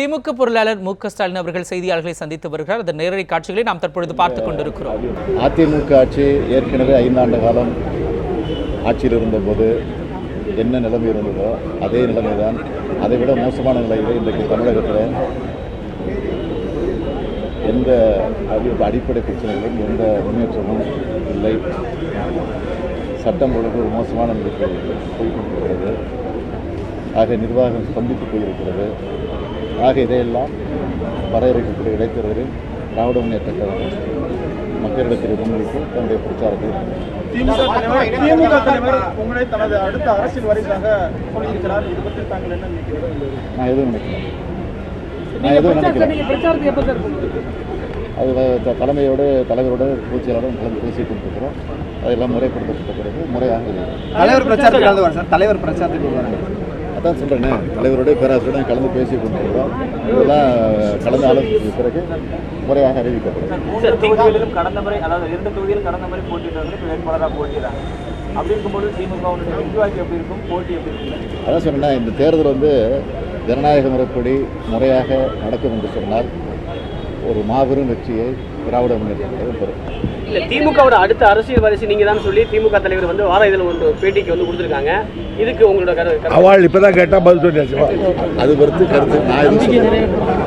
திமுக பொருளாளர் மு க ஸ்டாலின் அவர்கள் செய்தியாளர்களை சந்தித்து வருகிறார். அந்த நேரடி காட்சிகளை நாம் தற்பொழுது பார்த்துக் கொண்டிருக்கிறோம். அதிமுக ஆட்சி ஏற்கனவே 5 ஆண்டு காலம் ஆட்சியில் இருந்தபோது என்ன நிலைமை இருந்ததோ அதே நிலைமை தான். அதை விட மோசமான நிலையில் இன்றைக்கு தமிழகத்தில் எந்த அடிப்படை பிரச்சனைகளும் எந்த முன்னேற்றமும் இல்லை. சட்டம் ஒழுங்கு ஒரு மோசமான நிலைக்கு போய்கொண்டிருக்கிறது. ஆக நிர்வாகம் ஸ்தம்பித்து போயிருக்கிறது. ஆக இதையெல்லாம் வரையறுக்கக்கூடிய இடைத்தேர்தலில் திராவிட முன்னேற்ற கழகம் மக்களிடத்தில் முன்வைக்கும் தன்னுடைய பிரச்சாரத்தை திமுக தலைவர் உங்களை தனது அடுத்த அரசியல் வரைக்காக சொல்லியிருக்கிறார். இது பற்றி தாங்கள் என்ன நினைக்கிறீர்கள்? நான் எதுவும் நினைக்கிறேன். அது தலைவரோட பூச்சியாளரும் கலந்து பேசிக் கொண்டிருக்கிறோம். அதெல்லாம் முறைப்படுத்தப்பட்ட பிறகு முறையாக தலைவர் பிரச்சாரத்துக்கு வராங்க. அதான் சொல்கிறேன்னே, தலைவருடைய பேராசிரியருடன் கலந்து பேசிக் கொண்டிருக்கிறோம். இதெல்லாம் கலந்து ஆலோசித்த பிறகு முறையாக அறிவிக்கப்படும். கடந்த முறை, அதாவது 2 தொகுதியில் கடந்த முறை போட்டியிட்டவர்கள் வேட்பாளராக போட்டிடுறாங்க. அப்படி இருக்கும்போது திமுகவுடைய நிர்வாகி எப்படி இருக்கும், போட்டி எப்படி இருக்கும்? அதான் சொன்னேன்னா, இந்த தேர்தல் ஜனநாயக முறைப்படி முறையாக நடக்கும் என்று சொன்னால் ஒரு மாபெரும் வெற்றியை திராவிட முன்னேற்ற கழகம் பெறும். இல்லை, திமுகவோட அடுத்த அரசியல் வரிசை நீங்கள் தான் சொல்லி திமுக தலைவர் வார இதில் ஒன்று பேட்டிக்கு கொடுத்துருக்காங்க. இதுக்கு உங்களோட கருத்து? அவள் இப்போதான் கேட்டால் பதில் சொல்லியாச்சு. அது பொறுத்து கருத்து நான் எதுவும்